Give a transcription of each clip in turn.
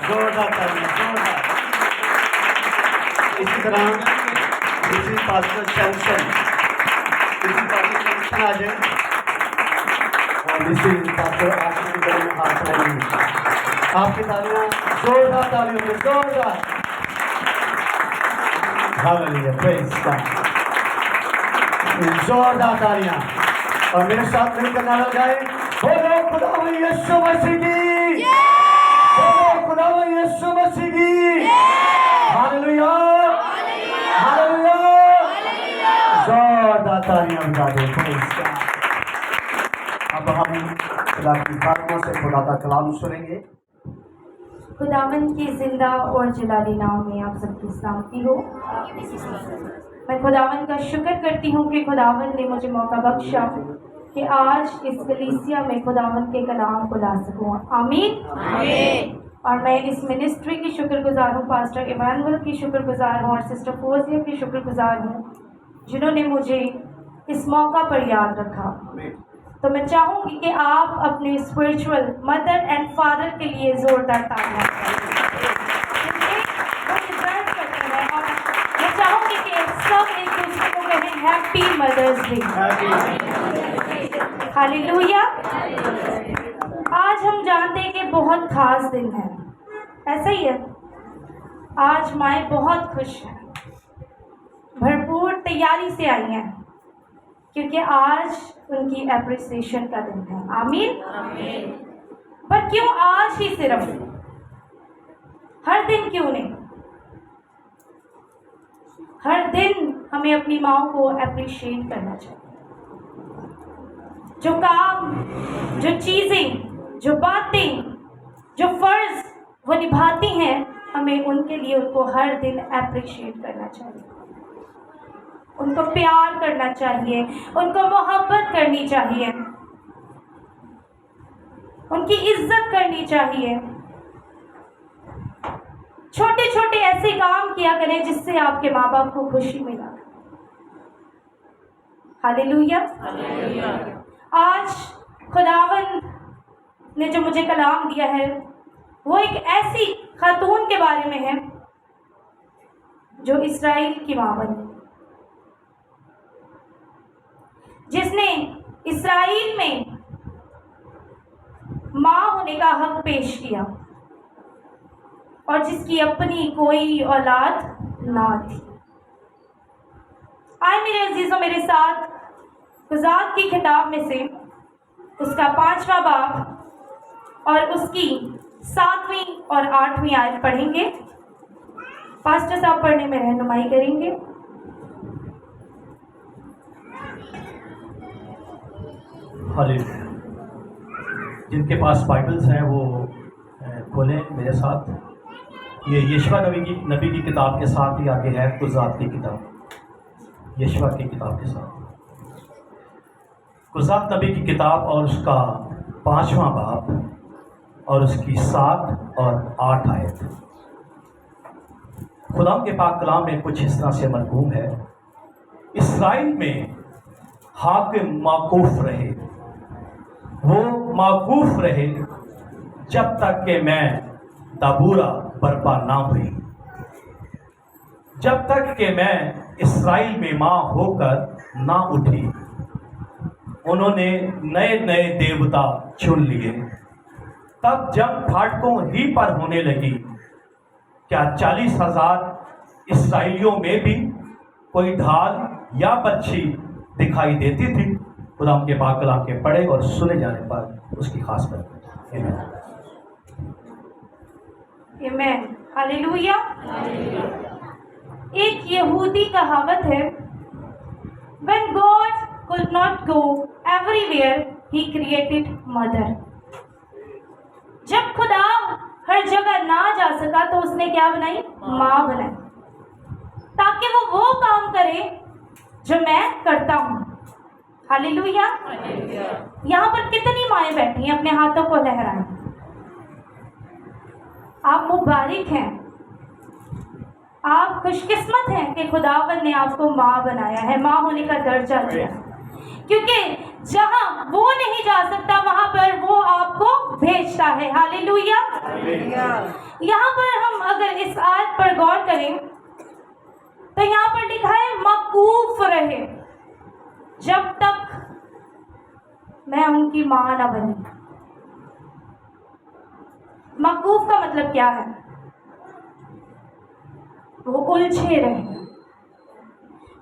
जोरदार तालियां, जोरदार। इसी तरह दूसरी पास्टर सैमसन, दूसरी पास्टर सैमसन आ जाए और दूसरी पास्टर आशीष के गले में हाथ लगाएंगे। आपकी तालियां, जोरदार तालियों में, जोरदार। Hallelujah, praise God. जोरदार तालियां और मेरे साथ मिलकर नारा लगाए, बोलो खुदा यीशु मसीह की, बोलो खुदा यीशु मसीह की। Hallelujah, hallelujah. जोरदार तालियां बजा दो, प्रेज़ गॉड। अब हम खुदा की बातों से खुदा का कलाम सुनेंगे। खुदावंद की जिंदा और जलाली नाम में आप सबकी सलामती हो। मैं खुदावंद का शुक्र करती हूँ कि खुदावंद ने मुझे मौका बख्शा कि आज इस कलीसिया में खुदावंद के कलाम को ला सकूँ। आमीन, आमीन। और मैं इस मिनिस्ट्री की शुक्रगुजार हूँ, पास्टर इमानुअल की शुक्रगुजार हूँ और सिस्टर फोजिया की शुक्रगुजार हूँ, जिन्होंने मुझे इस मौका पर याद रखा। तो मैं चाहूँगी कि आप अपने स्पिरिचुअल मदर एंड फादर के लिए जोरदार तालियां करें और मैं चाहूँगी कि सब एक दूसरे को कहें हैप्पी मदर्स डे। हालेलुया। आज हम जानते हैं कि बहुत खास दिन है, ऐसा ही है। आज माएँ बहुत खुश हैं, भरपूर तैयारी से आई हैं, क्योंकि आज उनकी एप्रिसिएशन का दिन है। आमीन, आमीन। पर क्यों आज ही सिर्फ, हर दिन क्यों नहीं? हर दिन हमें अपनी माँओं को एप्रिशिएट करना चाहिए। जो काम, जो चीजें, जो बातें, जो फर्ज वो निभाती हैं, हमें उनके लिए उनको हर दिन एप्रिशिएट करना चाहिए, उनको प्यार करना चाहिए, उनको मोहब्बत करनी चाहिए, उनकी इज्जत करनी चाहिए। छोटे छोटे ऐसे काम किया करें जिससे आपके माँ बाप को खुशी मिला। हालेलुया। आज खुदावंद ने जो मुझे कलाम दिया है वो एक ऐसी खातून के बारे में है जो इस्राएल की माँ बनी, जिसने इस्राएल में माँ होने का हक पेश किया और जिसकी अपनी कोई औलाद ना थी। आए मेरे अजीजों, मेरे साथ गुज़ात की किताब में से उसका 5वां बाब और उसकी 7वीं और 8वीं आयत पढ़ेंगे। पास्टर साहब पढ़ने में रहनुमाई करेंगे। हालेलुया। जिनके पास बाइबल्स हैं वो खोलें मेरे साथ। ये यशवा नबी की किताब के साथ ही आगे है गुज़ात की किताब, यशवा की किताब के साथ गुज़ात नबी की किताब और उसका 5वां बाब और उसकी 7 और 8 आयत। खुदा के पाक कलाम में कुछ इस तरह से मरकूम है, इस्राएल में हाकिम माकूफ रहे, वो माकूफ रहे जब तक कि मैं तबूरा बर्पा ना हुई, जब तक कि मैं इस्राएल में माँ होकर ना उठी। उन्होंने नए नए देवता चुन लिए। तब जब फाटकों ही पर होने लगी, क्या 40,000 इस्राएलियों में भी कोई ढाल या बच्ची दिखाई देती थी? खुदा के पाक कलाम के पढ़े और सुने जाने पर उसकी खास बात। आमीन, हालेलुया। एक यहूदी कहावत है, When God could not go everywhere, He created mother. जब खुदा हर जगह ना जा सका तो उसने क्या बनाई? माँ बनाई, ताकि वो काम करे जो मैं करता हूँ। हालेलुया। यहाँ पर कितनी माएँ बैठी हैं? अपने हाथों को लहराएं। आप मुबारक हैं, आप खुशकिस्मत हैं कि खुदावंद ने आपको माँ बनाया है, माँ होने का दर्जा दिया। क्योंकि जहां वो नहीं जा सकता वहां पर वो आपको भेजता है। हालेलुया। यहाँ पर हम अगर इस आयत पर गौर करें तो यहाँ पर लिखा है मकूफ रहे जब तक मैं उनकी मां न बनी। मकूफ का मतलब क्या है? वो उलझे रहे,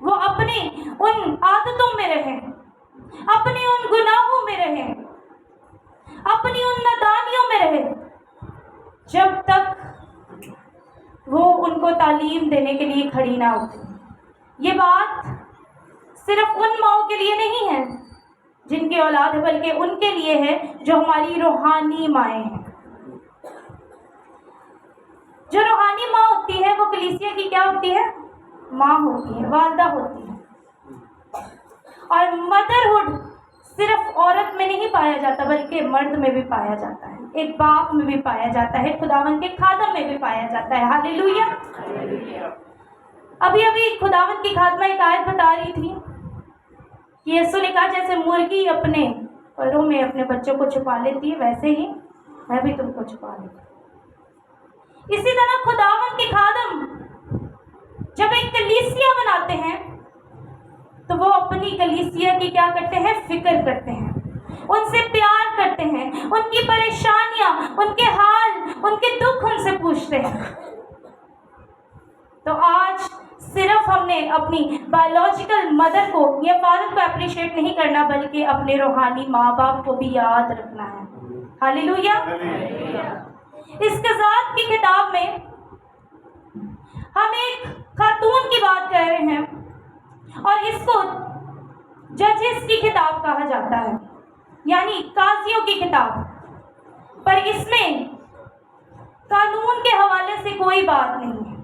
वो अपनी उन आदतों में रहे, अपनी उन गुनाहों में रहे, अपनी उन नादानियों में रहे, जब तक वो उनको तालीम देने के लिए खड़ी ना होती। ये बात सिर्फ उन माओं के लिए नहीं है जिनकी औलाद है, बल्कि उनके लिए है जो हमारी रूहानी माएँ हैं। जो रूहानी माँ होती है वो कलीसिया की क्या होती है? माँ होती है, वालदा होती है। और मदरहुड सिर्फ औरत में नहीं पाया जाता बल्कि मर्द में भी पाया जाता है, एक बाप में भी पाया जाता है, खुदावन के खादम में भी पाया जाता है। हालेलुया। अभी अभी खुदावन की खादमा एक आयत बता रही थी कि यीशु ने कहा जैसे मुर्गी अपने पैरों में अपने बच्चों को छुपा लेती है वैसे ही मैं भी तुमको छुपा लेती हूँ। इसी तरह खुदावन के खादम जब एक कलीसिया बनाते हैं तो वो अपनी कलीसिया की क्या करते हैं? फिक्र करते हैं, उनसे प्यार करते हैं, उनकी परेशानियां, उनके हाल, उनके दुख उनसे पूछते हैं। तो आज सिर्फ हमने अपनी बायोलॉजिकल मदर को या फादर को अप्रिशिएट नहीं करना बल्कि अपने रूहानी माँ बाप को भी याद रखना है। हालेलुया। इस कज़ात की किताब में हम एक खातून की बात कर रहे हैं और इसको जजेस की किताब कहा जाता है, यानी काजियों की किताब। पर इसमें कानून के हवाले से कोई बात नहीं है।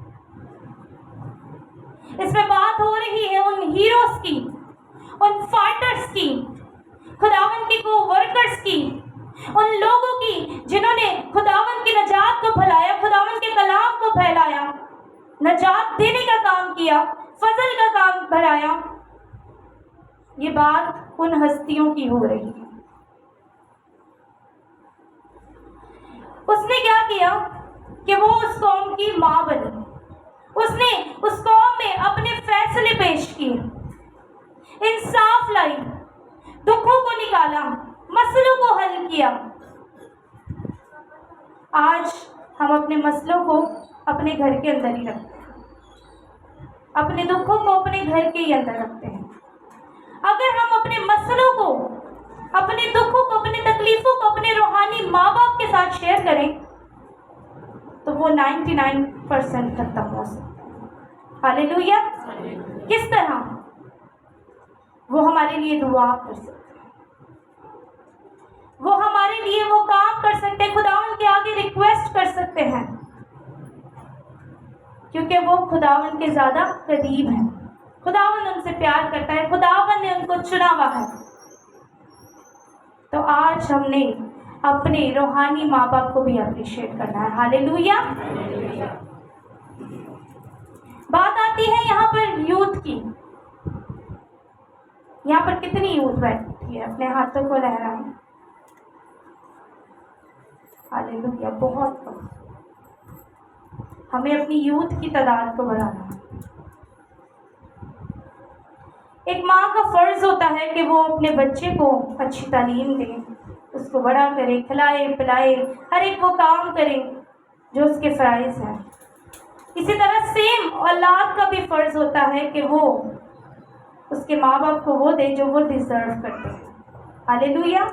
इसमें बात हो रही है उन हीरोज की, उन फाइटर्स की, खुदावन की को वर्कर्स की, उन लोगों की जिन्होंने खुदावन की नजात को फैलाया, खुदावन के कलाम को फैलाया, नजात देने का काम किया, फजल का काम बढ़ाया। ये बात उन हस्तियों की हो रही है। उसने क्या किया कि वो उस कौम की माँ बनी। उसने उस कौम में अपने फैसले पेश किए, इंसाफ लाई, दुखों को निकाला, मसलों को हल किया। आज हम अपने मसलों को अपने घर के अंदर ही रखते हैं, अपने दुखों को अपने घर के ही अंदर रखते हैं। अगर हम अपने मसलों को, अपने दुखों को, अपने तकलीफों को अपने रूहानी माँ बाप के साथ शेयर करें तो वो 99% खत्म हो सकता है। हालेलुया। किस तरह? वो हमारे लिए दुआ कर सकते हैं, वो हमारे लिए वो काम कर सकते हैं, खुदावन के आगे रिक्वेस्ट कर सकते हैं, क्योंकि वो खुदावन के ज़्यादा करीब हैं। खुदावन उनसे प्यार करता है, खुदावन ने उनको चुना हुआ है। तो आज हमने अपने रूहानी माँ बाप को भी अप्रिशिएट करना है। हालेलुया। बात आती है यहाँ पर यूथ की। यहाँ पर कितनी यूथ बैठी है? अपने हाथों को लहराएं। हालेलुया। बहुत कम। हमें अपनी यूथ की तादाद को बढ़ाना है। एक माँ का फर्ज होता है कि वो अपने बच्चे को अच्छी तालीम दे, उसको बड़ा करे, खिलाए पिलाए, हर एक वो काम करे जो उसके फ़राइज़ हैं। इसी तरह सेम औलाद का भी फ़र्ज होता है कि वो उसके माँ बाप को वो दे जो वो डिज़र्व करते हैं। हालेलुया।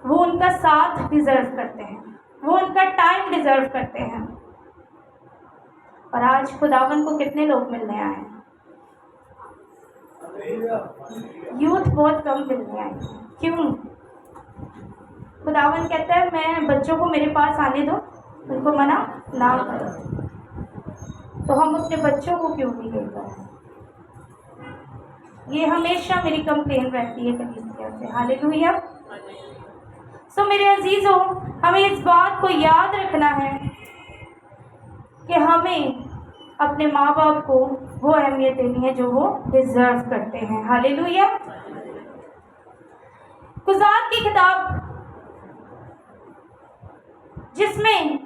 वो उनका साथ डिज़र्व करते हैं, वो उनका टाइम डिज़र्व करते हैं। और आज खुदावन को कितने लोग मिलने आए हैं? यूथ बहुत कम मिलने आए। क्यों? खुदावन कहता है मैं बच्चों को मेरे पास आने दो, उनको मना ना करो। तो हम अपने बच्चों को क्यों नहीं लेकर आए? ये हमेशा मेरी कंप्लेन रहती है कलीसिया से। हालेलुया। सो मेरे अजीजों, हमें इस बात को याद रखना है कि हमें अपने माँ बाप को वो अहमियत देनी है जो वो डिज़र्व करते हैं। हालेलुया। कुज़ात की किताब, जिसमें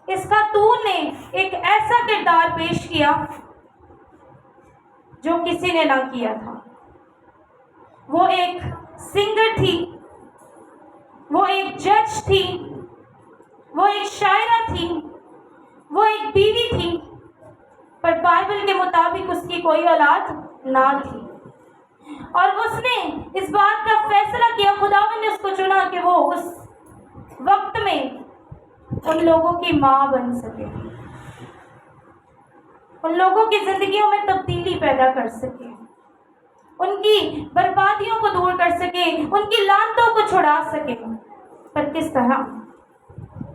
इस खातून ने एक ऐसा किरदार पेश किया जो किसी ने ना किया था। वो एक सिंगर थी, वो एक जज थी, वो एक शायरा थी, वो एक बीवी थी, पर बाइबल के मुताबिक उसकी कोई औलाद ना थी। और उसने इस बात का फैसला किया, खुदावंद ने उसको चुना कि वो उस वक्त में उन लोगों की माँ बन सके, उन लोगों की जिंदगियों में तब्दीली पैदा कर सके, उनकी बर्बादियों को दूर कर सके, उनकी लानतों को छुड़ा सके। पर किस तरह?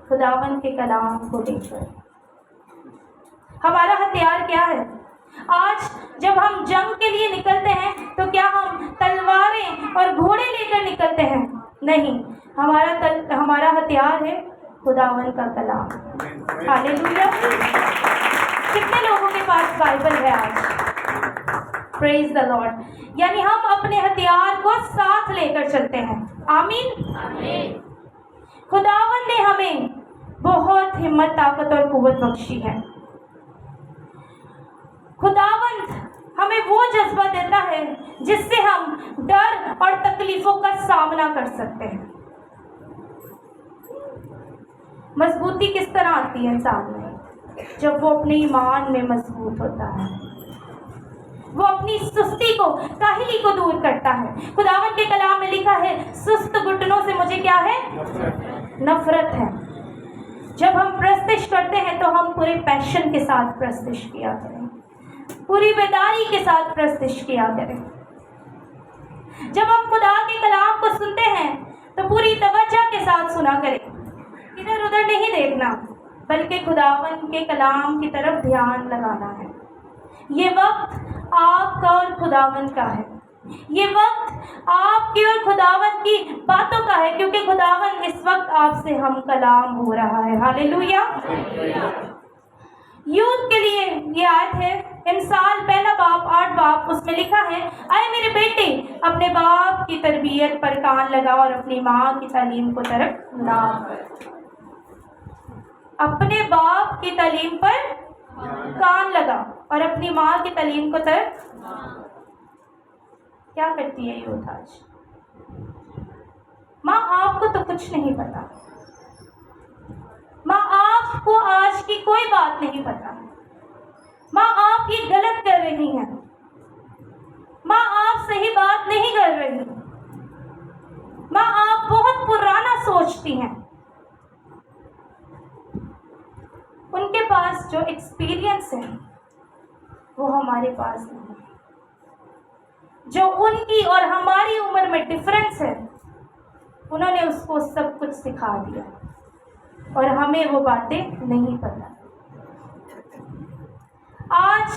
खुदावंद के कलाम को लेकर। हमारा हथियार क्या है? आज जब हम जंग के लिए निकलते हैं तो क्या हम तलवारें और घोड़े लेकर निकलते हैं? नहीं, हमारा हथियार है खुदावंद का कलाम। हालेलुया। कितने लोगों के पास बाइबल है आज? Praise the Lord. यानी हम अपने हथियार को साथ लेकर चलते हैं। आमीन, आमीन। खुदावंद ने हमें बहुत हिम्मत, ताकत और कुव्वत बख्शी है। खुदावंद हमें वो जज्बा देता है जिससे हम डर और तकलीफों का सामना कर सकते हैं। मजबूती किस तरह आती है इंसान में? जब वो अपने ईमान में मजबूत होता है, वो अपनी सुस्ती को, काहिली को दूर करता है। खुदावंद के कलाम में लिखा है, सुस्त घुटनों से मुझे क्या है? नफरत है। जब हम प्रस्तिश करते हैं तो हम पूरे पैशन के साथ प्रस्तिश किया करें, पूरी बेदारी के साथ प्रस्तिश किया करें। जब हम खुदा के कलाम को सुनते हैं तो पूरी तवज्जो के साथ सुना करें, इधर उधर नहीं देखना, बल्कि खुदावंद के कलाम की तरफ ध्यान लगाना है। ये वक्त आपका और खुदावंद का है। ये वक्त आपकी और खुदावंद की बातों का है, क्योंकि खुदावंद इस वक्त आपसे हम कलाम हो रहा है। हालेलुया। यूथ के लिए ये आयत है, इंसाल पहला बाप 8 बाप, उसमें लिखा है, आए मेरे बेटे अपने बाप की तरबियत पर कान लगा और अपनी माँ की तालीम को तरक ना कर। अपने बाप की तालीम पर कान लगा और अपनी माँ की तालीम को तरक। क्या करती है यूथ आज? माँ आपको तो कुछ नहीं पता, माँ आपको आज की कोई बात नहीं पता, माँ आप ये गलत कर रही हैं, माँ आप सही बात नहीं कर रही, माँ आप बहुत पुराना सोचती हैं। उनके पास जो एक्सपीरियंस है वो हमारे पास नहीं है। जो उनकी और हमारी उम्र में डिफरेंस है, उन्होंने उसको सब कुछ सिखा दिया और हमें वो बातें नहीं पता। आज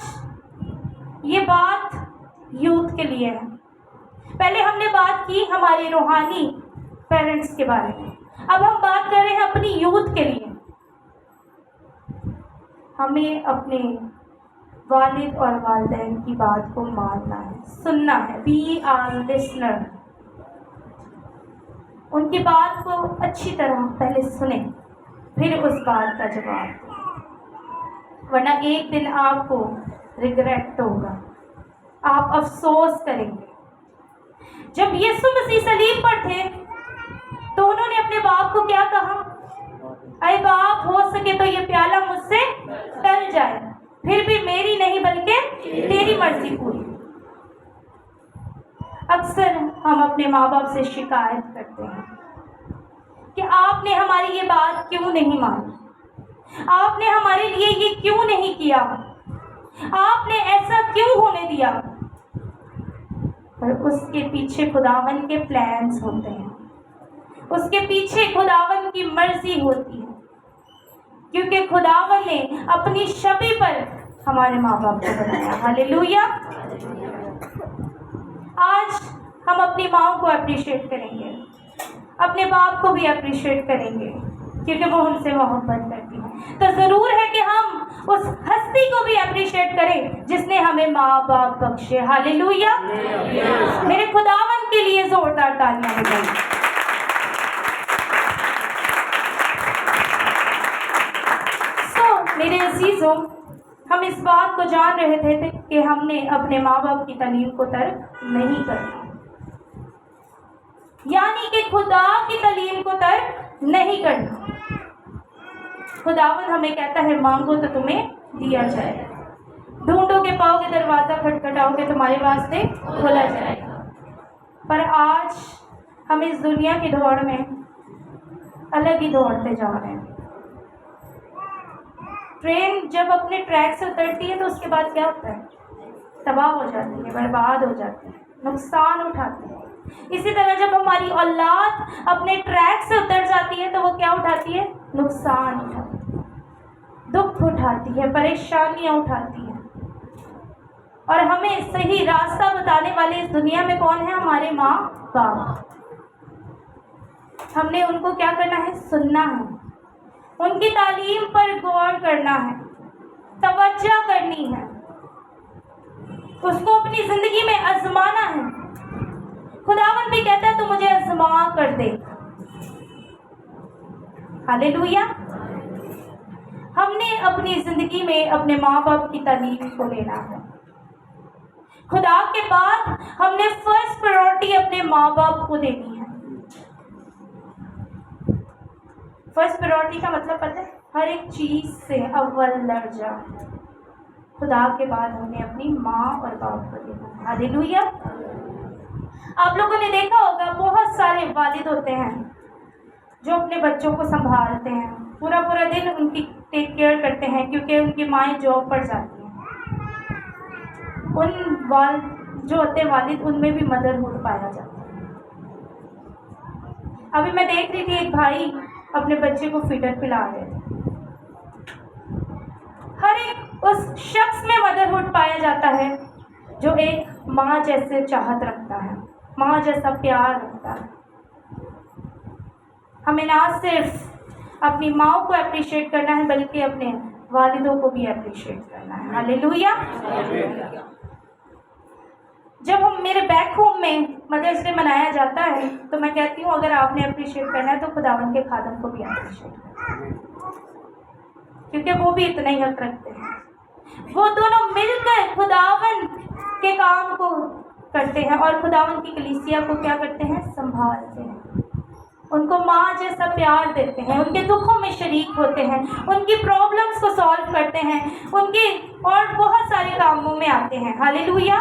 ये बात यूथ के लिए है। पहले हमने बात की हमारे रूहानी पेरेंट्स के बारे में, अब हम बात कर रहे हैं अपनी यूथ के लिए। हमें अपने वालिद और वालिदैन की बात को मानना है, सुनना है। Be are listener. उनकी बात को अच्छी तरह पहले सुने, फिर उस बात का जवाब दें, वरना एक दिन आपको रिग्रेट होगा, आप अफसोस करेंगे। जब यीशु मसीह सलीब पर थे तो उन्होंने अपने बाप को क्या कहा? अरे बाप, हो सके तो ये प्याला मुझसे टल जाए, फिर भी मेरी नहीं बल्कि तेरी मर्जी पूरी। अक्सर हम अपने माँ बाप से शिकायत करते हैं कि आपने हमारी ये बात क्यों नहीं मानी, आपने हमारे लिए ये क्यों नहीं किया, आपने ऐसा क्यों होने दिया। पर उसके पीछे खुदावन के प्लान्स होते हैं, उसके पीछे खुदावन की मर्जी होती है, क्योंकि खुदावन ने अपनी शबी पर हमारे माँ बाप को बनाया। हालेलुया। आज हम अपनी माँ को अप्रिशिएट करेंगे, अपने बाप को भी अप्रिशिएट करेंगे, क्योंकि वो हमसे मोहब्बत करती है। तो ज़रूर है कि हम उस हस्ती को भी अप्रिशिएट करें जिसने हमें माँ बाप बख्शे। हालेलुया। मेरे खुदावन के लिए जोरदार तालियां बजाइए। मेरे अजीजों, हम इस बात को जान रहे थे कि हमने अपने माँ बाप की तालीम को तर्क नहीं करना, यानी कि खुदा की तालीम को तर्क नहीं करना। खुदावन हमें कहता है मांगो तो तुम्हें दिया जाएगा, ढूंढोगे पाओगे, दरवाजा खटखटाओगे तुम्हारे वास्ते खोला जाएगा। पर आज हम इस दुनिया की दौड़ में अलग ही दौड़ते जा रहे हैं। ट्रेन जब अपने ट्रैक से उतरती है तो उसके बाद क्या होता है? तबाह हो जाती है, बर्बाद हो जाती है, नुकसान उठाती है। इसी तरह जब हमारी औलाद अपने ट्रैक से उतर जाती है तो वो क्या उठाती है? नुकसान उठाती है, दुख उठाती है, परेशानियां उठाती है। और हमें सही रास्ता बताने वाले इस दुनिया में कौन है? हमारे माँ बाप। हमने उनको क्या करना है? सुनना है, उनकी तालीम पर गौर करना है, तवज्जो करनी है, उसको अपनी जिंदगी में आजमाना है। खुदावन भी कहता है तू मुझे आजमा कर दे। हालेलुया। हमने अपनी जिंदगी में अपने माँ बाप की तालीम को लेना है। खुदा के बाद हमने फर्स्ट प्रायोरिटी अपने माँ बाप को देनी है। फर्स्ट प्रायोरिटी का मतलब पता है? हर एक चीज से अव्वल दर्जा खुदा के बाद हमने अपनी माँ और बाप को देना है। हालेलुया। आप लोगों ने देखा होगा बहुत सारे वालिद होते हैं जो अपने बच्चों को संभालते हैं, पूरा पूरा दिन उनकी टेक केयर करते हैं, क्योंकि उनकी माएँ जॉब पर जाती हैं। उन जो होते हैं वालिद, उनमें भी मदरहुड पाया जाता है। अभी मैं देख रही थी एक भाई अपने बच्चे को फीडर पिला रहे थे। हर एक उस शख्स में मदरहुड पाया जाता है जो एक माँ जैसे चाहत रखता है, माँ जैसा प्यार रखता है। हमें ना सिर्फ अपनी माँ को अप्रिशिएट करना है बल्कि अपने वालिदों को भी अप्रिशिएट करना है। हालेलुया। जब हम मेरे बैक होम में मदर्स डे मनाया जाता है तो मैं कहती हूँ अगर आपने अप्रिशिएट करना है तो खुदावन के खादम को भी अप्रिशिएट करना, क्योंकि वो भी इतना ही हक रखते हैं। वो दोनों मिलकर खुदावन के काम को करते हैं और खुदावन की कलीसिया को क्या करते हैं? संभालते हैं, उनको माँ जैसा प्यार देते हैं, उनके दुखों में शरीक होते हैं, उनकी प्रॉब्लम्स को सॉल्व करते हैं, उनके और बहुत सारे कामों में आते हैं। हालेलुया।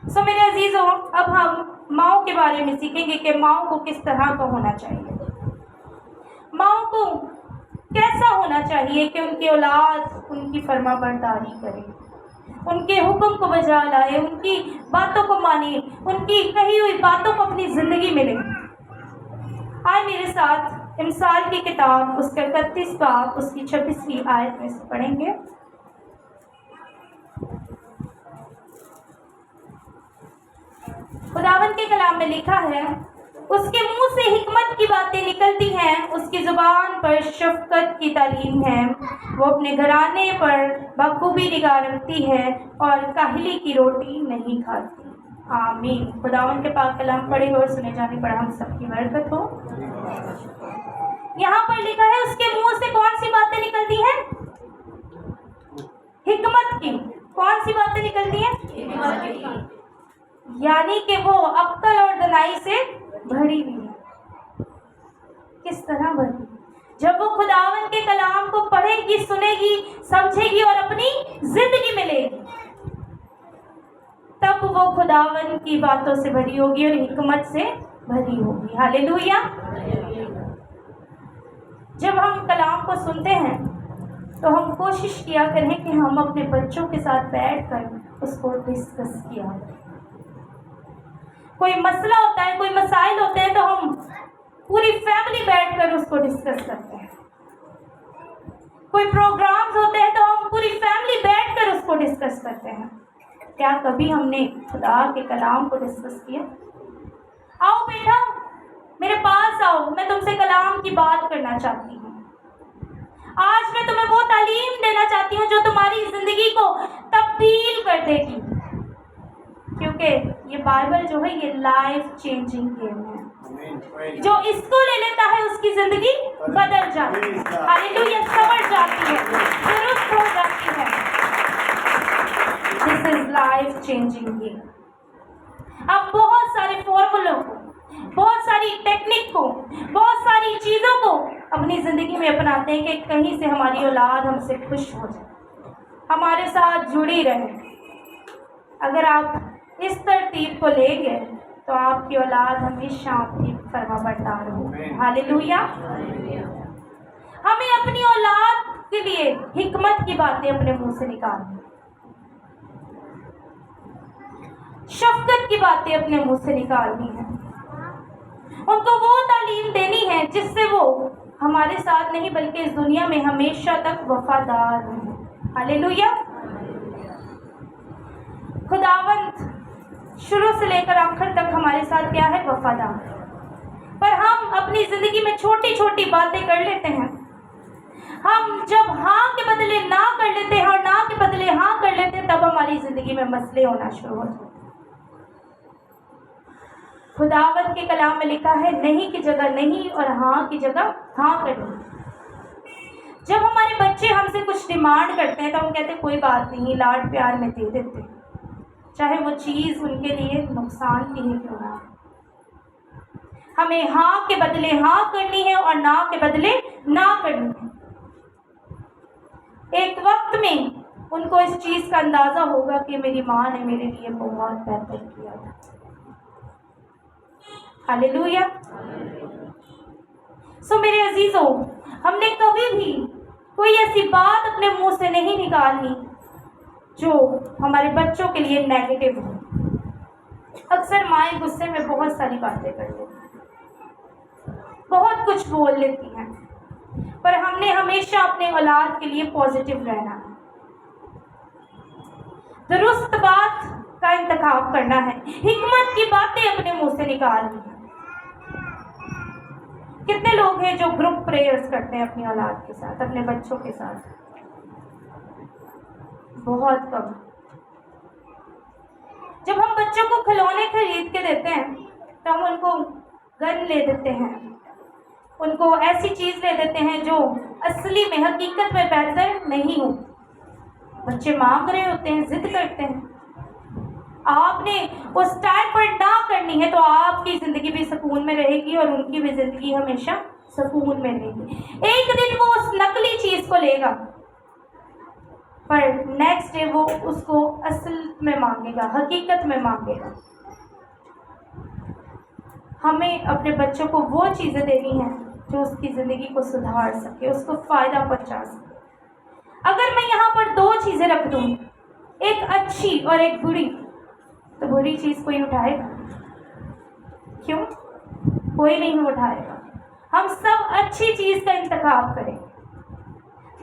सो मेरे अजीजों, अब हम माँओं के बारे में सीखेंगे कि माँओं को किस तरह का होना चाहिए, माँओं को कैसा होना चाहिए कि उनकी औलाद उनकी फरमाबरदारी करे, उनके हुक्म को बजा लाए, उनकी बातों को माने, उनकी कही हुई बातों को अपनी जिंदगी में ले। आए मेरे साथ इमसाल की किताब उसका 31 बाब उसकी 26वीं आयत में से पढ़ेंगे। खुदावन के कलाम में लिखा है, उसके मुंह से हिकमत की बातें निकलती हैं, उसकी जुबान पर शफकत की तालीम है, वो अपने घराने पर बखूबी निगाह रखती है और काहली की रोटी नहीं खाती। आमीन। खुदावन के पाक कलाम पढ़े और सुने जाने पर हम सबकी बरकत हो। यहाँ पर लिखा है उसके मुंह से कौन सी बातें निकलती हैं? हिकमत की। कौन सी बातें निकलती हैं? यानी कि वो अक्ल और दनाई से भरी हुई है। किस तरह भरी? जब वो खुदावन के कलाम को पढ़ेगी, सुनेगी, समझेगी और अपनी जिंदगी में लेगी, तब वो खुदावन की बातों से भरी होगी और हिकमत से भरी होगी। हालेलुया। जब हम कलाम को सुनते हैं तो हम कोशिश किया करें कि हम अपने बच्चों के साथ बैठकर उसको डिस्कस किया करें। कोई मसला होता है, कोई मसाइल होते हैं तो हम पूरी फैमिली बैठकर उसको डिस्कस करते हैं। कोई प्रोग्राम्स होते हैं तो हम पूरी फैमिली बैठकर उसको डिस्कस करते हैं। क्या कभी हमने खुदा के कलाम को डिस्कस किया? आओ बेटा मेरे पास आओ, मैं तुमसे कलाम की बात करना चाहती हूँ। आज मैं तुम्हें वो तालीम देना चाहती हूँ जो तुम्हारी जिंदगी को तब्दील कर देगी, क्योंकि ये बाइबल जो है ये लाइफ चेंजिंग गेम है। जो इसको ले लेता है उसकी जिंदगी बदल जाती है, हालेलुया, संवर जाती है, दुरुस्त हो जाती है। This is life changing game. अब बहुत सारे फॉर्मूलों को, बहुत सारी टेक्निक को, बहुत सारी चीजों को अपनी जिंदगी में अपनाते हैं कि कहीं से हमारी औलाद हमसे खुश हो जाए, हमारे साथ जुड़ी रहे। अगर आप इस तरतीब को लेंगे तो आपकी औलाद हमेशा आपकी फरमाबरदार हो, हालेलुया। हमें अपनी औलाद के लिए हिकमत की बातें अपने मुंह से निकालनी, शफकत की बातें अपने मुंह से निकालनी है, उनको वो तालीम देनी है जिससे वो हमारे साथ नहीं बल्कि इस दुनिया में हमेशा तक वफादार रहे, हालेलुया। खुदावंत शुरू से लेकर आखिर तक हमारे साथ क्या है, वफादार। पर हम अपनी जिंदगी में छोटी छोटी बातें कर लेते हैं। हम जब हाँ के बदले ना कर लेते हैं और ना के बदले हाँ कर लेते हैं, तब हमारी जिंदगी में मसले होना शुरू हो जाते हैं। खुदावंत के कलाम में लिखा है, नहीं की जगह नहीं और हाँ की जगह हाँ करनी। जब हमारे बच्चे हमसे कुछ डिमांड करते हैं तो हम कहते हैं कोई बात नहीं, लाड प्यार में दे देते, चाहे वो चीज उनके लिए नुकसान की ही क्यों ना। हमें हाँ के बदले हाँ करनी है और ना के बदले ना करनी है। एक वक्त में उनको इस चीज का अंदाजा होगा कि मेरी माँ ने मेरे लिए बहुत बेहतर किया था, हालेलुया। सो मेरे अजीजों, हमने कभी भी कोई ऐसी बात अपने मुंह से नहीं निकालनी जो हमारे बच्चों के लिए नेगेटिव हो। अक्सर माएँ गुस्से में बहुत सारी बातें कर लेती हैं, बहुत कुछ बोल लेती हैं, पर हमने हमेशा अपने औलाद के लिए पॉजिटिव रहना है, दुरुस्त बात का इंतखाब करना है, हिकमत की बातें अपने मुंह से निकालनी है। कितने लोग हैं जो ग्रुप प्रेयर्स करते हैं अपनी औलाद के साथ, अपने बच्चों के साथ? बहुत कम। जब हम बच्चों को खिलौने खरीद के देते हैं तो हम उनको गन ले देते हैं, उनको ऐसी चीज ले देते हैं जो असली में हकीकत में बेहतर नहीं हो। बच्चे मांग रहे होते हैं, जिद करते हैं, आपने उस टाइम पर ना करनी है तो आपकी जिंदगी भी सुकून में रहेगी और उनकी भी जिंदगी हमेशा सुकून में रहेगी। एक दिन वो उस नकली चीज को लेगा, पर नेक्स्ट डे वो उसको असल में मांगेगा, हकीकत में मांगेगा। हमें अपने बच्चों को वो चीजें देनी है जो उसकी जिंदगी को सुधार सके, उसको फायदा पहुंचा सके। अगर मैं यहाँ पर दो चीजें रख दूं, एक अच्छी और एक बुरी, तो बुरी चीज कोई उठाएगा? क्यों? कोई नहीं उठाएगा। हम सब अच्छी चीज का इंतखाब करें,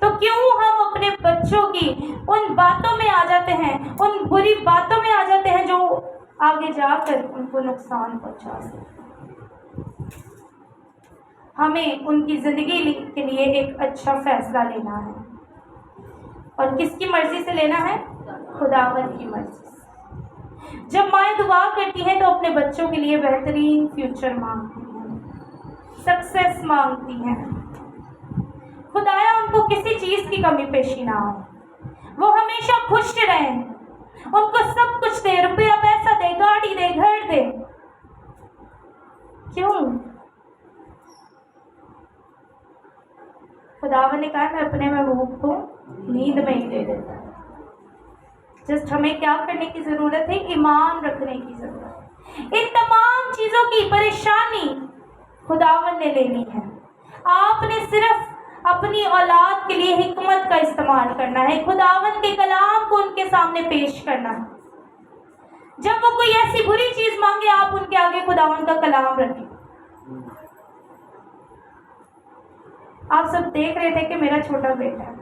तो क्यों हम अपने बच्चों की उन बातों में आ जाते हैं, उन बुरी बातों में आ जाते हैं जो आगे जाकर उनको नुकसान पहुंचा सकते। हमें उनकी जिंदगी के लिए एक अच्छा फैसला लेना है, और किसकी मर्जी से लेना है? खुदावंद की मर्जी से। जब माएँ दुआ करती हैं तो अपने बच्चों के लिए बेहतरीन फ्यूचर मांगती हैं, सक्सेस मांगती हैं। खुदाया उनको किसी चीज की कमी पेशी ना हो, वो हमेशा खुश रहें, उनको सब कुछ दे, रुपया पैसा दे, गाड़ी दे, घर दे। क्यों? खुदावन ने कहा मैं अपने महबूब को नींद में ही दे देता है। जस्ट हमें क्या करने की जरूरत है? ईमान रखने की जरूरत है। इन तमाम चीजों की परेशानी खुदावन ने लेनी है। आपने सिर्फ अपनी औलाद के लिए हिकमत का इस्तेमाल करना है, खुदावन के कलाम को उनके सामने पेश करना है। जब वो कोई ऐसी बुरी चीज मांगे, आप उनके आगे खुदावन का कलाम रखें। आप सब देख रहे थे कि मेरा छोटा बेटा है,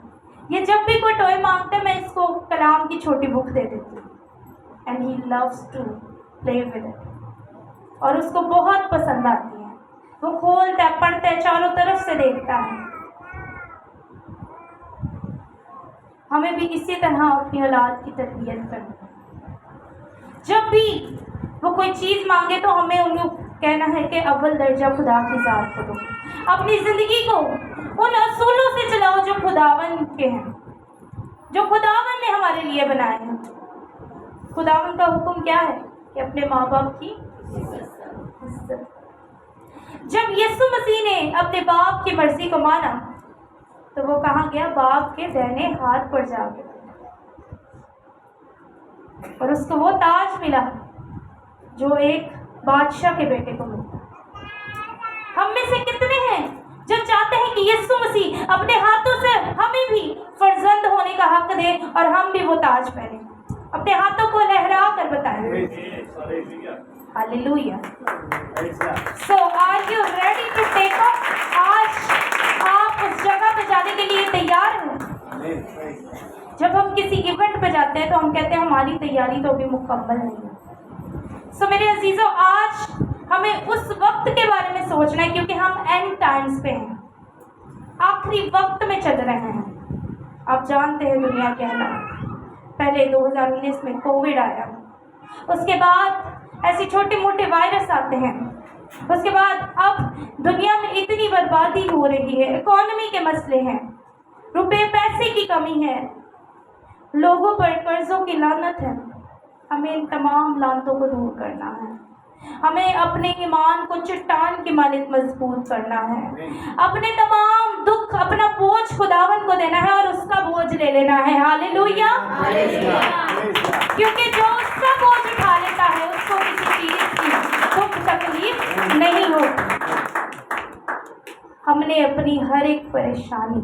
ये जब भी कोई टॉय मांगता है मैं इसको कलाम की छोटी बुक दे देती हूँ, and he loves to play with it, और उसको बहुत पसंद आती है। वो खोलता है, पढ़ता है, चारों तरफ से देखता है। हमें भी इसी तरह अपनी औलाद की तरबियत करनी है। जब भी वो कोई चीज़ मांगे तो हमें उनको कहना है कि अव्वल दर्जा खुदा की ज़ात को दो। अपनी ज़िंदगी को उन असूलों से चलाओ जो खुदावन के हैं, जो खुदावन ने हमारे लिए बनाए हैं। खुदावन का हुक्म क्या है कि अपने माँ बाप की इज्जत। जब यीशु मसीह ने अपने बाप की मर्जी को माना तो वो कहाँ गया? बाप के दाहिने हाथ पर जाके, और उसको वो ताज मिला जो एक बादशाह के बेटे को मिलता। हम में से कितने हैं जो चाहते हैं कि यीशु मसीह अपने हाथों से हमें भी फर्जंद होने का हक दे और हम भी वो ताज पहने? अपने हाथों को लहरा कर बताएं। Hallelujah. So are you ready to take off? आज आप उस जगह पे जाने के लिए तैयार हैं? जब हम किसी इवेंट पे जाते हैं तो हम कहते हैं हमारी तैयारी तो अभी मुकम्मल नहीं है। So मेरे अजीजों, आज हमें उस वक्त के बारे में सोचना है क्योंकि हम एंड टाइम्स पे हैं, आखिरी वक्त में चल रहे हैं। आप जानते हैं दुनिया के हालात, पहले 2019 में कोविड आया, उसके बाद ऐसे छोटे मोटे वायरस आते हैं, उसके बाद अब दुनिया में इतनी बर्बादी हो रही है, इकोनॉमी के मसले हैं, रुपए पैसे की कमी है, लोगों पर कर्जों की लानत है। हमें इन तमाम लानतों को दूर करना है। हमें अपने ईमान को चट्टान के मालिक मजबूत करना है। अपने तमाम दुख, अपना बोझ खुदावन को देना है और उसका बोझ ले लेना है। हालेलुया। क्योंकि जो उसका बोझ उठा लेता है उसको किसी चीज की दुख तकलीफ नहीं होती। हमने अपनी हर एक परेशानी,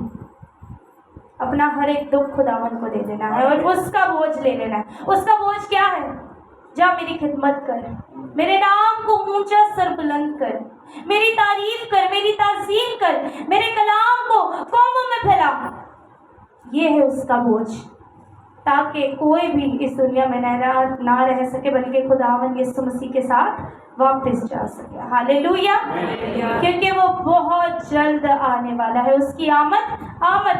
अपना हर एक दुख खुदावन को दे देना है और उसका बोझ ले लेना है। उसका बोझ क्या है? जा मेरी खिदमत कर, मेरे नाम को ऊंचा सर बुलंद कर, मेरी तारीफ कर, मेरी ताज़ीम कर, मेरे कलाम को कौमों में फैला। ये है उसका बोझ, ताकि कोई भी इस दुनिया में ना रह सके, बल्कि खुदावन यीशु मसीह के साथ वापस जा सके। हालेलुया। क्योंकि वो बहुत जल्द आने वाला है, उसकी आमद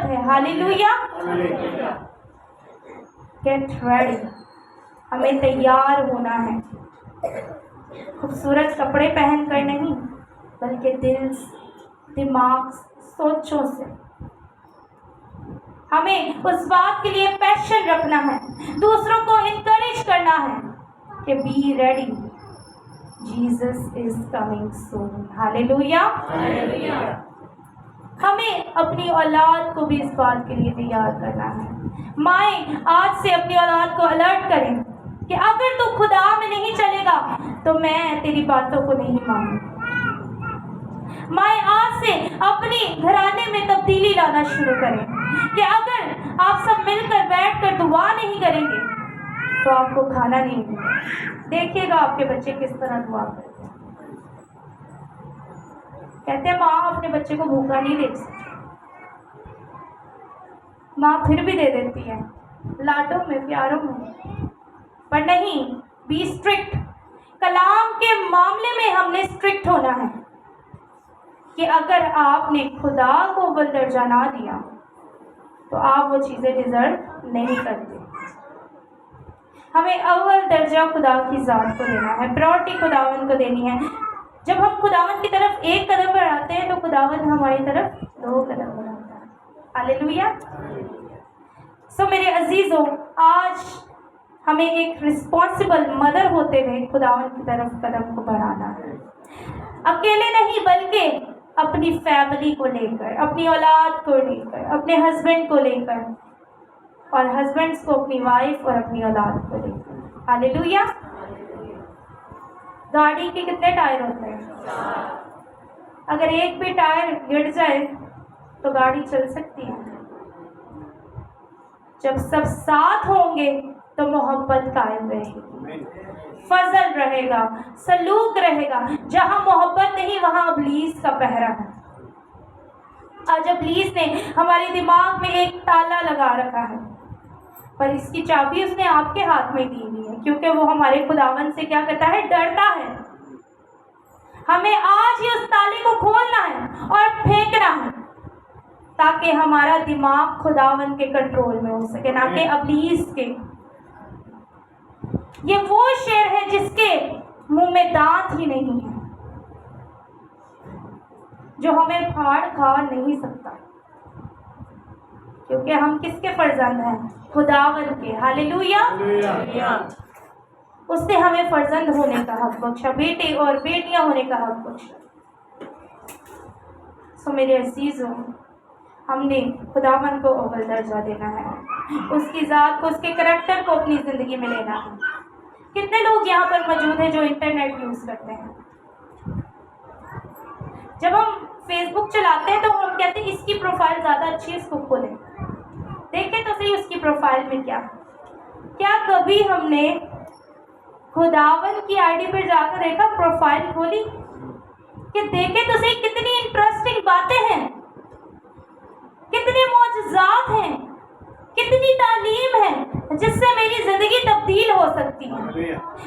है। हालेलुया। Get ready. हमें तैयार होना है, खूबसूरत कपड़े पहनकर नहीं, बल्कि दिल, दिमाग, सोचों से। हमें उस बात के लिए पैशन रखना है, दूसरों को इनकरेज करना है कि be ready, Jesus is coming soon. Hallelujah. हमें अपनी औलाद को भी इस बात के लिए तैयार करना है। माएँ आज से अपनी औलाद को अलर्ट करें कि अगर तू खुदा में नहीं चलेगा तो मैं तेरी बातों को नहीं मानूंगी। माएँ आज से अपने घराने में तब्दीली लाना शुरू करें कि अगर आप सब मिलकर बैठकर दुआ नहीं करेंगे तो आपको खाना नहीं मिलेगा। देखिएगा आपके बच्चे किस तरह दुआ करते हैं। कहते हैं माँ अपने बच्चे को भूखा नहीं देख सकती, माँ फिर भी दे देती है लाडों में, प्यारों में, पर नहीं, बी स्ट्रिक्ट। कलाम के मामले में हमने स्ट्रिक्ट होना है कि अगर आपने खुदा को अव्वल दर्जा ना दिया तो आप वो चीज़ें डिजर्व नहीं करते। हमें अव्वल दर्जा खुदा की ज़ात को देना है, प्रायोरिटी खुदावन को देनी है। जब हम खुदावन की तरफ एक कदम बढ़ाते हैं तो खुदावन हमारी तरफ 2 कदम बढ़ाता है। हालेलुया। सो मेरे अजीज़ों, आज हमें एक रिस्पॉन्सिबल मदर होते हुए खुदावन की तरफ कदम को बढ़ाना है। अकेले नहीं, बल्कि अपनी फैमिली को लेकर, अपनी औलाद को लेकर, अपने हस्बैंड को लेकर, और हस्बैंड्स को अपनी वाइफ और अपनी औलाद को लेकर। हालेलुया। गाड़ी के कितने टायर होते हैं? अगर एक भी टायर गिर जाए तो गाड़ी चल सकती है। जब सब साथ होंगे तो मोहब्बत कायम रहेगी, फजल रहेगा, सलूक रहेगा। जहां मोहब्बत नहीं वहां इब्लीस का पहरा है। आज इब्लीस ने हमारे दिमाग में एक ताला लगा रखा है, पर इसकी चाबी उसने आपके हाथ में दी हुई है, क्योंकि वो हमारे खुदावन से क्या करता है? डरता है। हमें आज ही उस ताले को खोलना है और फेंकना है, ताकि हमारा दिमाग खुदावन के कंट्रोल में हो सके, ना कि अबलीस के। ये वो शेर है जिसके मुंह में दांत ही नहीं है, जो हमें फाड़ खा नहीं सकता, क्योंकि हम किसके फर्जंद हैं? खुदावन के। हालेलुया। उसने हमें फर्जंद होने का हक बख्शा, बेटे और बेटियां होने का हक बख्शा। सो मेरे अजीजों, हमने खुदावन को अव्वल दर्जा देना है, उसकी ज़ात को, उसके करैक्टर को अपनी ज़िंदगी में लेना है। कितने लोग यहाँ पर मौजूद हैं जो इंटरनेट यूज़ करते हैं? जब हम फेसबुक चलाते हैं तो हम कहते हैं इसकी प्रोफाइल ज़्यादा अच्छी है, इसको खोलें, देखें तो सही उसकी प्रोफाइल में क्या कभी हमने खुदावन की आईडी पर जाकर देखा, प्रोफाइल खोली कि देखें तो सही कितनी इंटरेस्टिंग बातें हैं, कितने मौजज़ात हैं, कितनी तालीम है जिससे मेरी ज़िंदगी तब्दील हो सकती है,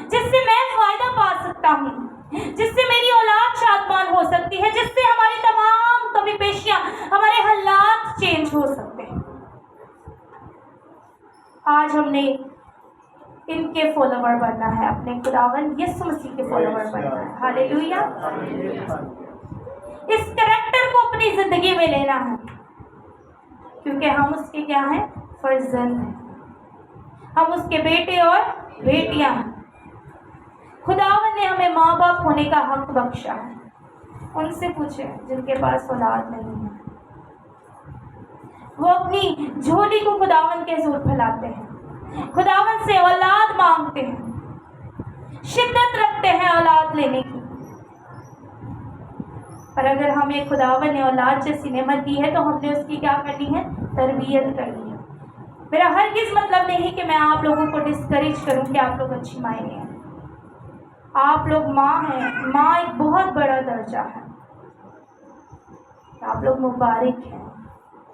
जिससे मैं फ़ायदा पा सकता हूँ, जिससे मेरी औलाद शादमान हो सकती है, जिससे हमारी तमाम कमी पेशियाँ, हमारे हालात चेंज हो सकते हैं। आज हमने इनके फॉलोवर बनना है, अपने खुदावन यीशु मसीह के फॉलोवर बनना है। हालेलुया। इस करैक्टर को अपनी ज़िंदगी में लेना है, क्योंकि हम उसके क्या हैं? फर्जंद हैं, हम उसके बेटे और बेटियां हैं। खुदावन ने हमें माँ बाप होने का हक बख्शा है। उनसे पूछें जिनके पास औलाद नहीं है, वो अपनी झोली को खुदावन के हुजूर फैलाते हैं, खुदावन से औलाद मांगते हैं, शिद्दत रखते हैं औलाद लेने की। पर अगर हमें खुदावन ने औलाद जैसी नेमत दी है तो हमने उसकी क्या करनी है? तरबियत करनी है। मेरा हरगिज़ मतलब नहीं कि मैं आप लोगों को डिस्करेज करूं कि आप लोग अच्छी माएँ हैं। आप लोग माँ हैं, माँ एक बहुत बड़ा दर्जा है, आप लोग मुबारक हैं।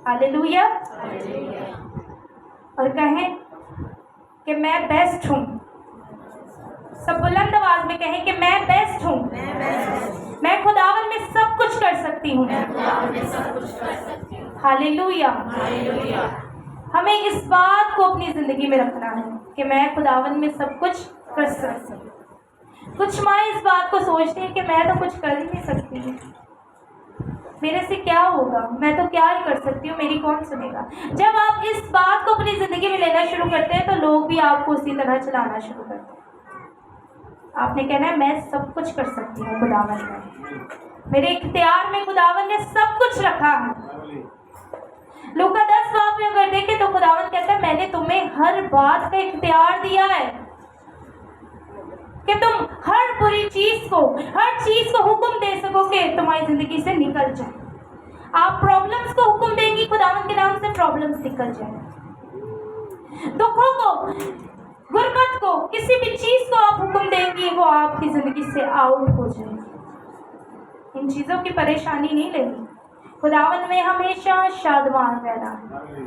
हालेलुया। और कहें कि मैं बेस्ट हूँ, सब बुलंद आवाज में कहें कि मैं बेस्ट हूँ, मैं खुदावन में सब कुछ कर सकती हूँ। हालेलुया। हमें इस बात को अपनी ज़िंदगी में रखना है कि मैं खुदावन में सब कुछ कर सकती हूँ। कुछ माँ इस बात को सोचती हैं कि मैं तो कुछ कर ही नहीं सकती हूँ, मेरे से क्या होगा, मैं तो क्या ही कर सकती हूँ, मेरी कौन सुनेगा। जब आप इस बात को अपनी ज़िंदगी में लेना शुरू करते हैं तो लोग भी आपको उसी तरह चलाना शुरू करते हैं। आपने कहना है मैं सब कुछ कर सकती हूँ खुदावन में, मेरे इख्तियार में खुदावन ने सब कुछ रखा है। लूका 10 बाब में अगर देखें तो खुदावन कहता है मैंने तुम्हें हर बात का इख्तियार दिया है कि तुम हर बुरी चीज को, हर चीज को हुक्म दे सको कि तुम्हारी जिंदगी से निकल जाए। आप प्रॉब्लम्स को हुक्म देंगी, खुदावन के नाम से प्रॉब्लम्स निकल जाए। दुखों को, गुर्बत को, किसी भी चीज को आप हुक्म देंगी, वो आपकी जिंदगी से आउट हो जाएगी। इन चीजों की परेशानी नहीं लेनी, खुदावन में हमेशा शादमान रहना है,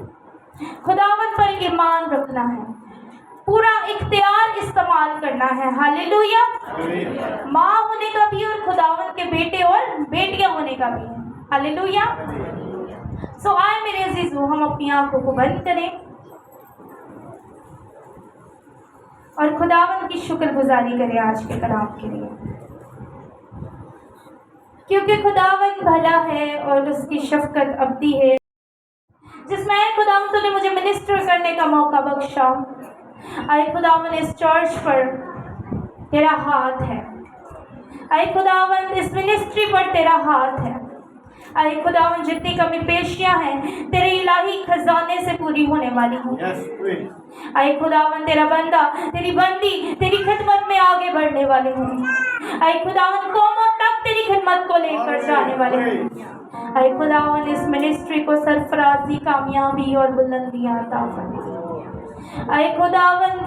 खुदावन पर ईमान रखना है, पूरा इख्तियार इस्तेमाल करना है। हालेलुया। माँ होने का भी और खुदावन के बेटे और बेटियां होने का भी है। हालेलुया। सो आए मेरे अजीजों, हम अपनी आंखों को बंद करें और खुदावन की शुक्रगुजारी करें आज के कलाम के लिए, क्योंकि खुदावन भला है और उसकी शफकत अबदी है। जिसमें खुदावन तूने मुझे मिनिस्टर करने का मौका बख्शा, आए खुदावन इस चर्च पर तेरा हाथ है, आए खुदावन इस मिनिस्ट्री पर तेरा हाथ है, आए खुदावन जितनी कमी पेशियां हैं तेरे इलाही खजाने से पूरी होने वाली हूँ। आए खुदावन तेरा बंदा, तेरी बंदी तेरी खिदमत में आगे बढ़ने वाले हूँ। आए खुदावन कौमों तक तेरी खिदमत को लेकर जाने वाले हूँ। आए खुदावन इस मिनिस्ट्री को सरफराजी, कामयाबी और बुलंदियां अता फरमा। आए खुदावन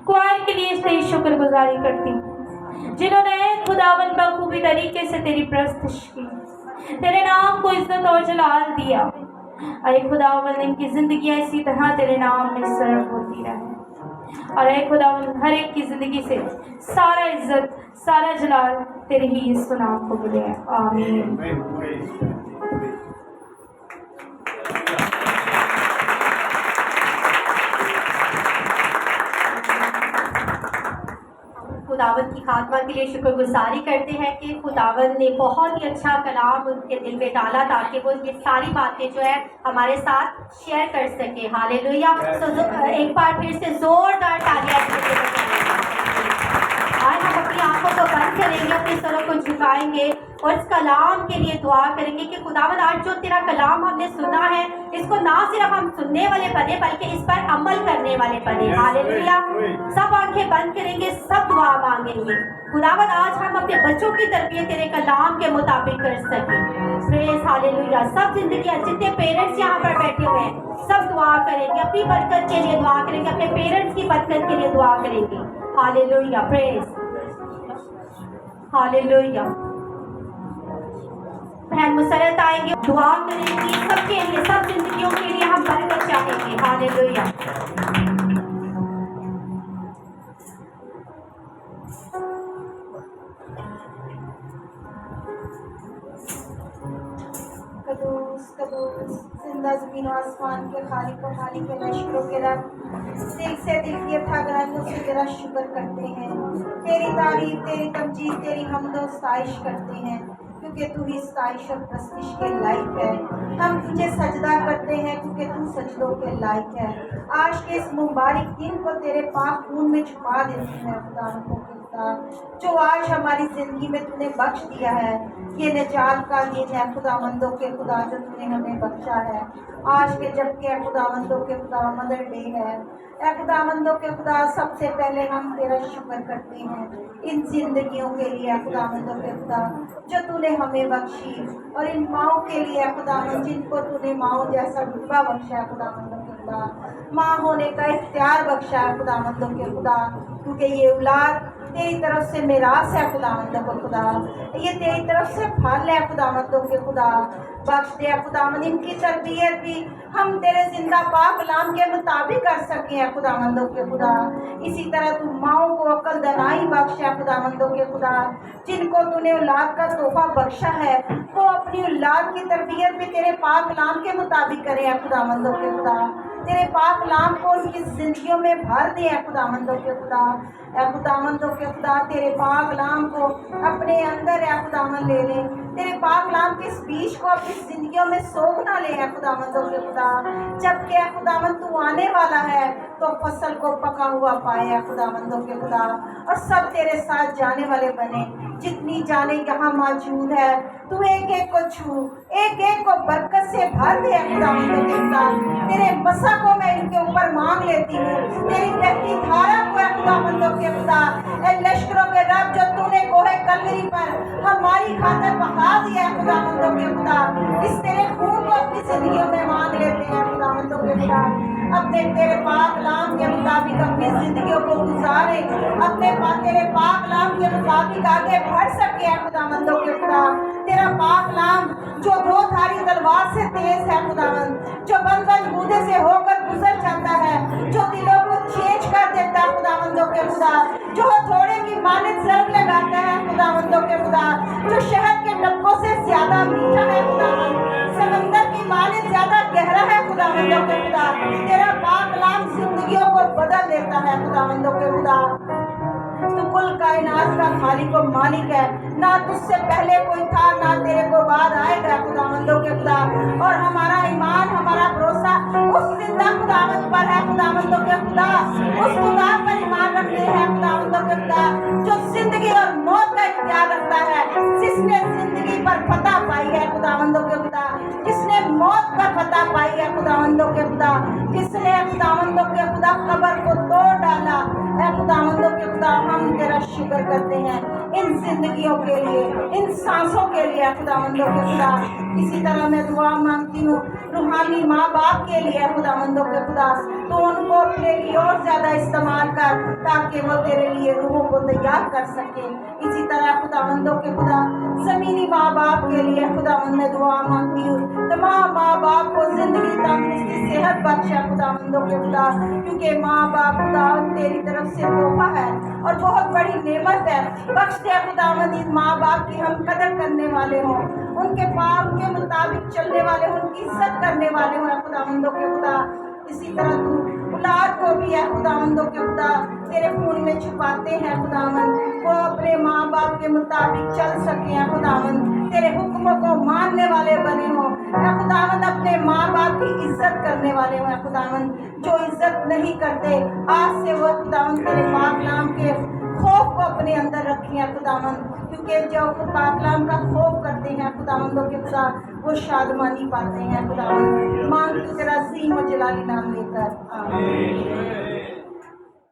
क्वायर के लिए सही शुक्रगुजारी करती हूँ जिन्होंने खुदावन बखूबी तरीके से तेरी प्रस्तुति की, तेरे नाम को इज्जत और जलाल दिया। अरे खुदावन इनकी जिंदगियां इसी तरह तेरे नाम में सर्व होती रहे, और अरे खुदावन हर एक की जिंदगी से सारा इज्जत, सारा जलाल तेरे ही इस नाम को मिले। आमीन। खुदावंद की खात्मा के लिए शुक्रगुजारी करते हैं कि खुदावंद ने बहुत ही अच्छा कलाम उनके दिल में डाला ताकि वो ये सारी बातें जो है हमारे साथ शेयर कर सके। हालेलुया। एक बार फिर से जोरदार तालियां दीजिए। आज हम अपनी आंखों को बंद करेंगे, अपने सरों को झुकाएंगे और इस कलाम के लिए दुआ करेंगे कि खुदावंद आज जो तेरा कलाम हमने सुना है इसको ना सिर्फ हम सुनने वाले बने बल्कि इस पर अमल करने वाले बने। हालेलुया। सब आंखें बंद करेंगे, सब दुआ मांगेंगे। खुदावंद आज हम अपने बच्चों की तरबियत तेरे कलाम के मुताबिक कर सकें। Praise hallelujah. सब जिंदगी जितने पेरेंट्स यहाँ पर बैठे हुए हैं सब दुआ करेंगे, अपनी बरकत के लिए दुआ करेंगे, अपने पेरेंट्स की बरकत के लिए दुआ करेंगे। हालेलुया। Praise hallelujah. बहन मुसरत आएंगे, दुआ करेंगे सबके लिए, सब जिंदगियों के लिए हम बरकत चाहेंगे। हालेलुया। कदूस कदूस जिंदा ज़मीन और आसमान के खालिक व खालिक के लश्करों के रब, दिल से दिल की अथाह से तेरा शुक्र करते हैं, तेरी तारीफ, तेरी तमजीद, तेरी हम्द व सताइश करते हैं क्योंकि तू ही सताइश और प्रस्तिश के लायक है। हम तुझे सजदा करते हैं क्योंकि तू सजदों के लायक है। आज के इस मुबारक दिन को तेरे पाक खून में छुपा देती है खुदा को जो आज हमारी जिंदगी में तूने बख्श दिया है। ये निजात का दिन है खुदावंदों के खुदा जो तूने हमें बख्शा है आज के, जबकि खुदावंदों के खुदा मदर डे है। खुदावंदों के खुदा सबसे पहले हम तेरा शुक्र करते हैं इन जिंदगियों के लिए खुदावंदों के खुदा जो तूने हमें बख्शी, और इन माओ के लिए खुदावंद जिनको तूने माओ जैसा रुतबा बख्शा है खुदावंदों के खुदा, माँ होने का इख्तियार बख्शा है खुदावंदों के खुदा, क्योंकि ये औलाद तेरी तरफ से मिरास है खुदावंदों के खुदा, ये तेरी तरफ से फल है खुदावंदों के खुदा। बख्श दे खुदावंद इनकी तरबियत भी हम तेरे जिंदा पाक कलाम के मुताबिक कर सके हैं खुदावंदों के खुदा। इसी तरह तू माओ को अक्ल दनाई बख्श है खुदावंदों के खुदा, जिनको तूने औलाद का तोहफा बख्शा है वो अपनी औलाद की तरबियत भी तेरे पाक कलाम के मुताबिक करे हैं खुदावंदों के खुदा। तेरे पाक कलाम को उनकी जिंदगियों में भर दे खुदावंदों के खुदा। खुदावंदों के खुदा तेरे पाक कलाम को अपने अंदर खुदावन ले ले, तेरे पाक कलाम के स्पीच को अपनी जिंदगियों में सोगना ले खुदावंदों के खुदा। जबकि खुदावन तू आने वाला है तो फसल को पका हुआ पाए खुदावंदों के खुदा, और सब तेरे साथ जाने वाले बने। जितनी जाने यहाँ मौजूद है तू एक एक को छू, एक एक को बरकत से भर दे खुदावंदों के खुदा। तेरे बसा को मैं इनके ऊपर मांग लेती हूँ, तेरी बहती धारा को खुदावंदों के खुदा। लश्करों के रब जो तूने कोहे कलवरी पर हमारी खातिर बहा दिया खुदावंदों के खुदा, इस तेरे खून को अपनी जिंदगियों में मांग लेते हैं खुदावंदों के खुदा। अपने तेरे पाक कलाम के मुताबिक अपनी जिंदगियों को गुजारे, अपने तेरे पाक कलाम के मुताबिक आगे बढ़ सके खुदावंदों के खुदा। तेरा पाक कलाम जो दो धारी तलवार से तेज है खुदावंद, जो बंद बंद बूंदे से होकर गुजर जाता है, जो दिलों को चेंज कर देता है खुदावंदों के खुदा, जो थोड़े की मानित जर्ब लगाता है खुदावंदों के खुदा, जो शहद के डब्बों से ज्यादा मीठा है खुदावंद, समंदर की मानित ज्यादा गहरा है खुदावंदों के खुदा। तेरा पाक कलाम जिंदगियों को बदल देता है खुदावंदों के खुदा। तो कुल कायनात का खालिक और मालिक है, ना तुझसे पहले कोई था ना तेरे को बाद आएगा खुदावंदों के खुदा। और हमारा ईमान, हमारा भरोसा उस जिंदा खुदावंद पर है खुदावंदों के खुदा, उस खुदा पर ईमान रखते हैं खुदावंदों के खुदा जो जिंदगी और मौत का इख्तियार रखता है, जिसने जिंदगी पर फतह पाई है खुदावंदों के खुदा, जिसने मौत पर फतह पाई है खुदावंदों के खुदा, जिसने खुदावंदों के खुदा कब्र को तोड़ डाला है खुदावंदों के खुदा। हम तेरा शुक्र करते हैं इन जिंदगियों के लिए, इन सांसों के लिए खुदावंदों के खुदा। इसी तरह मैं दुआ मांगती हूँ रूहानी माँ बाप के लिए खुदावंदों के खुदा, तो उनको अपने लिए और ज्यादा इस्तेमाल कर ताकि वो तेरे लिए रूहों को तैयार कर सके। इसी तरह खुदावंदों के खुदा जमीनी माँ बाप के लिए खुदावंद में दुआ मांगती हूँ, तमाम माँ बाप को जिंदगी तंदुरुस्ती सेहत बख्शा खुदावंदों के खुदा, क्योंकि माँ बाप खुदा तेरी तरफ से तोहफा है और बहुत बड़ी नेमत है। बख्श दे खुदावंद इन माँ बाप की हम कदर करने वाले हों, उनके पाप के मुताबिक चलने वाले हों, उनकी इज्जत करने वाले हों खुदावंदों के खुदा। इसी तरह तू औलाद को भी है खुदावंदों के खुदा तेरे खून में छुपाते हैं खुदावंद, वो अपने माँ बाप के मुताबिक चल सके या खुदावन, तेरे हुक्म को मानने वाले बने हो या खुदावन, अपने माँ बाप की इज्जत करने वाले हो या खुदावन। जो इज्जत नहीं करते आज से वो खुदावन तेरे पाक नाम के खौफ को अपने अंदर रखें या खुदावन, क्योंकि जो पाक नाम का खौफ करते हैं खुदावंदों के खुदा वो शादमानी पाते हैं खुदावन। मांग तू तेरा अजीम और जलाली नाम लेकर आमीन।